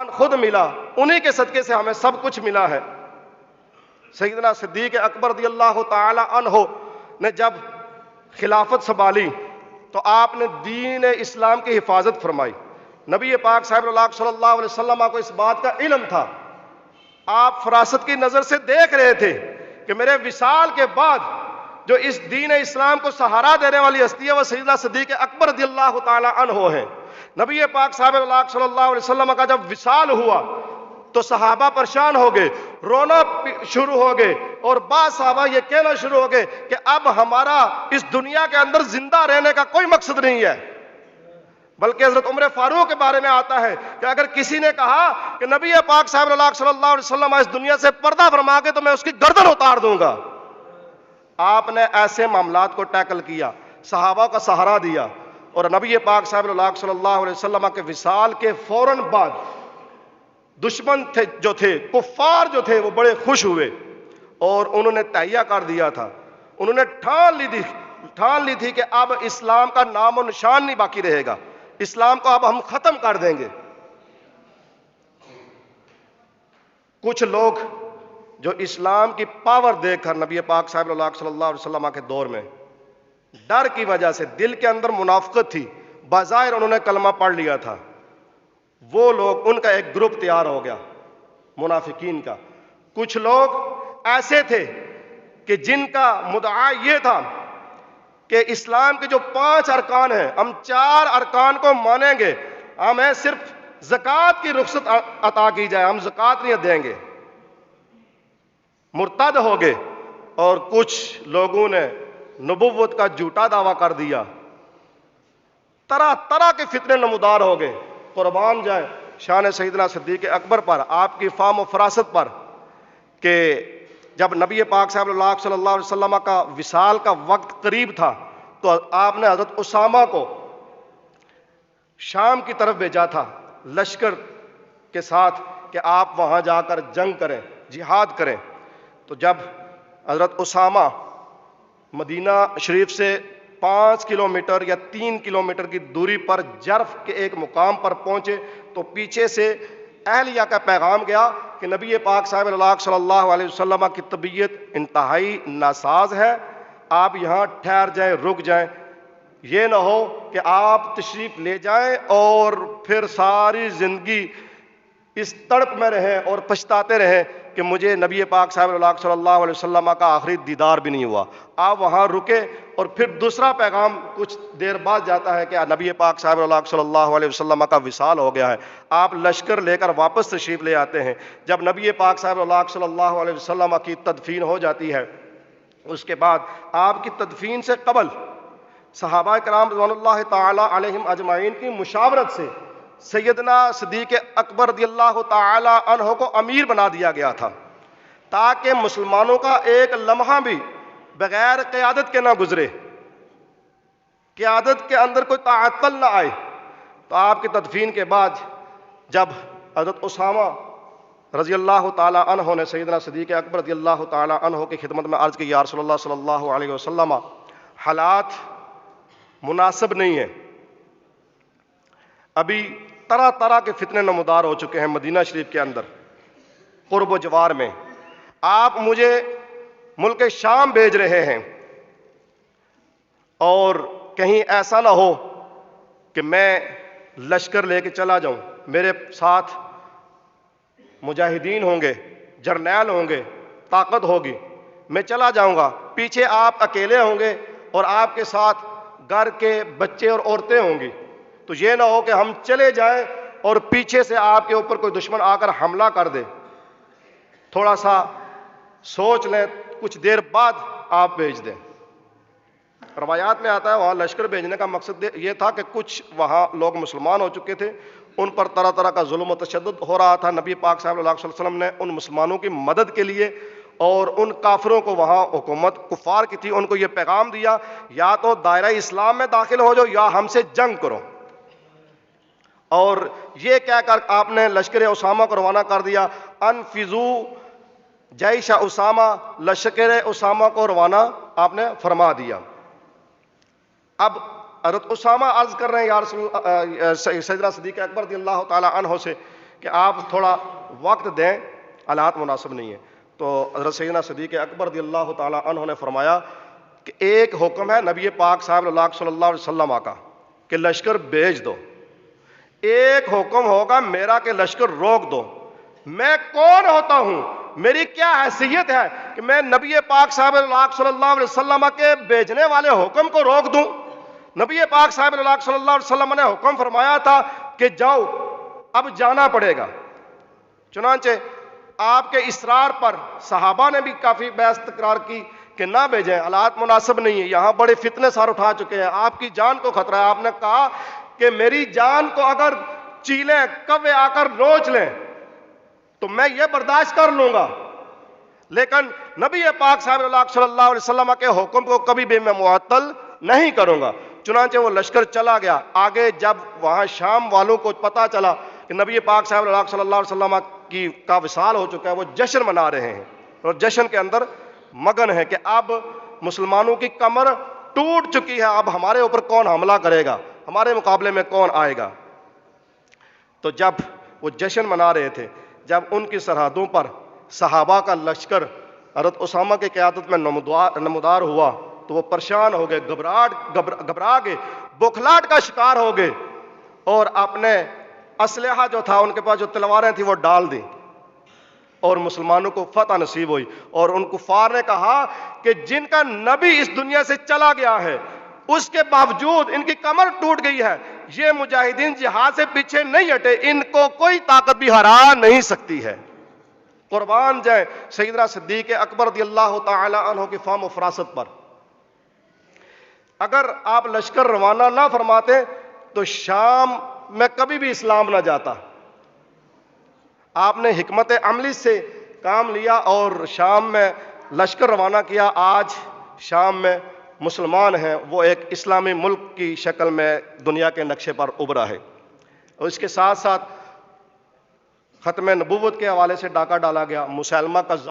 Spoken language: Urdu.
خود ملا، انہی کے صدقے سے ہمیں سب کچھ ملا ہے۔ سیدنا صدیق اکبر رضی اللہ تعالی عنہ نے جب خلافت سنبھالی تو آپ نے دین اسلام کی حفاظت فرمائی۔ نبی پاک صاحب اللہ صلی اللہ علیہ وسلم کو اس بات کا علم تھا، آپ فراست کی نظر سے دیکھ رہے تھے کہ میرے وصال کے بعد جو اس دین اسلام کو سہارا دینے والی ہستی ہے وہ سیدنا صدیق اکبر رضی اللہ تعالی عنہ ہے۔ نبی پاک صاحب اللہ صلی اللہ علیہ وسلم کا جب وصال ہوا تو صحابہ پریشان ہو گئے، رونا شروع ہو گئے، اور بعض صحابہ یہ کہنا شروع ہو گئے کہ اب ہمارا اس دنیا کے اندر زندہ رہنے کا کوئی مقصد نہیں ہے۔ بلکہ حضرت عمر فاروق کے بارے میں آتا ہے کہ اگر کسی نے کہا کہ نبی پاک صاحب اللہ صلی اللہ علیہ وسلم اس دنیا سے پردہ فرما کے تو میں اس کی گردن اتار دوں گا۔ آپ نے ایسے معاملات کو ٹیکل کیا، صحابہ کا سہارا دیا، اور نبی پاک صاحب اللہ صلی اللہ علیہ وسلم کے وصال کے فوراً بعد دشمن جو تھے، کفار جو تھے، وہ بڑے خوش ہوئے اور انہوں نے تہیہ کر دیا تھا، انہوں نے ٹھان لی تھی کہ اب اسلام کا نام و نشان نہیں باقی رہے گا، اسلام کو اب ہم ختم کر دیں گے۔ کچھ لوگ جو اسلام کی پاور دیکھ کر نبی پاک صاحب اللہ صلی اللہ علیہ وسلم کے دور میں ڈر کی وجہ سے، دل کے اندر منافقت تھی، بظاہر انہوں نے کلمہ پڑھ لیا تھا، وہ لوگ، ان کا ایک گروپ تیار ہو گیا منافقین کا۔ کچھ لوگ ایسے تھے کہ جن کا مدعا یہ تھا کہ اسلام کے جو 5 ارکان ہیں، ہم 4 ارکان کو مانیں گے، ہمیں صرف زکوٰۃ کی رخصت عطا کی جائے، ہم زکوٰۃ نہیں دیں گے۔ مرتد ہو گئے، اور کچھ لوگوں نے نبوت کا جھوٹا دعویٰ کر دیا، طرح طرح کے فتنے نمودار ہو گئے۔ قربان جائے شان سیدنا صدیق اکبر پر، آپ کی فام و فراست پر، کہ جب نبی پاک صاحب اللہ صلی اللہ علیہ وسلم کا وصال کا وقت قریب تھا تو آپ نے حضرت اسامہ کو شام کی طرف بھیجا تھا لشکر کے ساتھ کہ آپ وہاں جا کر جنگ کریں، جہاد کریں۔ تو جب حضرت اسامہ مدینہ شریف سے 5 کلومیٹر یا 3 کلومیٹر کی دوری پر جرف کے ایک مقام پر پہنچے تو پیچھے سے اہلیہ کا پیغام گیا کہ نبی پاک صاحب اللہ صلی اللہ علیہ وسلم کی طبیعت انتہائی ناساز ہے، آپ یہاں ٹھہر جائیں، رک جائیں، یہ نہ ہو کہ آپ تشریف لے جائیں اور پھر ساری زندگی اس تڑپ میں رہیں اور پچھتاتے رہیں کہ مجھے نبی پاک صاحب اللہ صلی اللہ علیہ وسلم کا آخری دیدار بھی نہیں ہوا۔ آپ وہاں رکے، اور پھر دوسرا پیغام کچھ دیر بعد جاتا ہے کہ نبی پاک صاحب اللہ صلی اللہ علیہ وسلم کا وصال ہو گیا ہے۔ آپ لشکر لے کر واپس تشریف لے آتے ہیں۔ جب نبی پاک صاحب اللہ صلی اللہ علیہ وسلم کی تدفین ہو جاتی ہے، اس کے بعد آپ کی تدفین سے قبل صحابہ کرام رضوان اللہ تعالی علیہم اجمعین کی مشاورت سے سیدنا صدیق اکبر رضی اللہ تعالی عنہ کو امیر بنا دیا گیا تھا، تاکہ مسلمانوں کا ایک لمحہ بھی بغیر قیادت کے نہ گزرے، قیادت کے اندر کوئی تعطل نہ آئے۔ تو آپ کی تدفین کے بعد جب حضرت اسامہ رضی اللہ تعالی عنہ نے سیدنا صدیق اکبر رضی اللہ تعالی عنہ کی خدمت میں عرض کی، یا رسول اللہ صلی اللہ علیہ وسلم، حالات مناسب نہیں ہیں، ابھی طرح طرح کے فتنے نمودار ہو چکے ہیں مدینہ شریف کے اندر، قرب و جوار میں، آپ مجھے ملک شام بھیج رہے ہیں، اور کہیں ایسا نہ ہو کہ میں لشکر لے کے چلا جاؤں، میرے ساتھ مجاہدین ہوں گے، جرنیل ہوں گے، طاقت ہوگی، میں چلا جاؤں گا، پیچھے آپ اکیلے ہوں گے اور آپ کے ساتھ گھر کے بچے اور عورتیں ہوں گی، تو یہ نہ ہو کہ ہم چلے جائیں اور پیچھے سے آپ کے اوپر کوئی دشمن آ کر حملہ کر دے، تھوڑا سا سوچ لیں، کچھ دیر بعد آپ بھیج دیں۔ روایات میں آتا ہے وہاں لشکر بھیجنے کا مقصد یہ تھا کہ کچھ وہاں لوگ مسلمان ہو چکے تھے، ان پر طرح طرح کا ظلم و تشدد ہو رہا تھا، نبی پاک صاحب اللہ علیہ وسلم نے ان مسلمانوں کی مدد کے لیے اور ان کافروں کو، وہاں حکومت کفار کی تھی، ان کو یہ پیغام دیا، یا تو دائرہ اسلام میں داخل ہو جاؤ یا ہم سے جنگ کرو، اور یہ کہہ کر آپ نے لشکر اسامہ کو روانہ کر دیا، انفذو جیش اسامہ، لشکر اسامہ کو روانہ آپ نے فرما دیا۔ اب حضرت اسامہ عرض کر رہے ہیں یا رسول سیدنا صدیق اکبر رضی اللہ تعالی عنہ سے کہ آپ تھوڑا وقت دیں، حالات مناسب نہیں ہیں۔ تو حضرت سیدنا صدیق اکبر رضی اللہ تعالیٰ عنہ نے فرمایا کہ ایک حکم ہے نبی پاک صاحب صلی اللہ علیہ وسلم کا کہ لشکر بھیج دو، ایک حکم ہوگا میرا کہ لشکر روک دو۔ میں کون ہوتا ہوں، میری کیا حیثیت ہے کہ میں نبی پاک صاحب صلی اللہ علیہ وسلم کے بھیجنے والے حکم کو روک دوں؟ نبی پاک صاحب صلی اللہ علیہ وسلم نے حکم فرمایا تھا کہ جاؤ، اب جانا پڑے گا۔ چنانچہ آپ کے اصرار پر صحابہ نے بھی کافی بحث تکرار کی کہ نہ بھیجیں، حالات مناسب نہیں ہیں، یہاں بڑے فتنے سار اٹھا چکے ہیں، آپ کی جان کو خطرہ ہے۔ آپ نے کہا کہ میری جان کو اگر چیلیں کوے آ کر نوچ لیں تو میں یہ برداشت کر لوں گا، لیکن نبی پاک صاحب صلی اللہ علیہ وسلم کے حکم کو کبھی بھی میں معطل نہیں کروں گا۔ چنانچہ وہ لشکر چلا گیا۔ آگے جب وہاں شام والوں کو پتا چلا کہ نبی پاک صاحب صلی اللہ علیہ وسلم کا وصال ہو چکا ہے، وہ جشن منا رہے ہیں اور جشن کے اندر مگن ہے کہ اب مسلمانوں کی کمر ٹوٹ چکی ہے، اب ہمارے اوپر کون حملہ کرے گا، ہمارے مقابلے میں کون آئے گا۔ تو جب وہ جشن منا رہے تھے، جب ان کی سرحدوں پر صحابہ کا لشکر حضرت اسامہ کی قیادت میں نمودار ہوا تو وہ پریشان ہو گئے، گھبرا گئے، بوکھلاہٹ کا شکار ہو گئے اور اپنے اسلحہ جو تھا ان کے پاس جو تلواریں تھیں وہ ڈال دیں اور مسلمانوں کو فتح نصیب ہوئی۔ اور ان کفار نے کہا کہ جن کا نبی اس دنیا سے چلا گیا ہے اس کے باوجود ان کی کمر ٹوٹ گئی ہے، یہ مجاہدین جہاد سے پیچھے نہیں ہٹے، ان کو کوئی طاقت بھی ہرا نہیں سکتی ہے۔ قربان جائیں سیدنا صدیق اکبر رضی اللہ تعالی عنہ کی فہم و فراست پر۔ اگر آپ لشکر روانہ نہ فرماتے تو شام میں کبھی بھی اسلام نہ جاتا۔ آپ نے حکمت عملی سے کام لیا اور شام میں لشکر روانہ کیا۔ آج شام میں مسلمان ہیں، وہ ایک اسلامی ملک کی شکل میں دنیا کے نقشے پر ابھرا ہے۔ اور اس کے ساتھ ساتھ ختم نبوت کے حوالے سے ڈاکہ ڈالا گیا، مسلمہ کا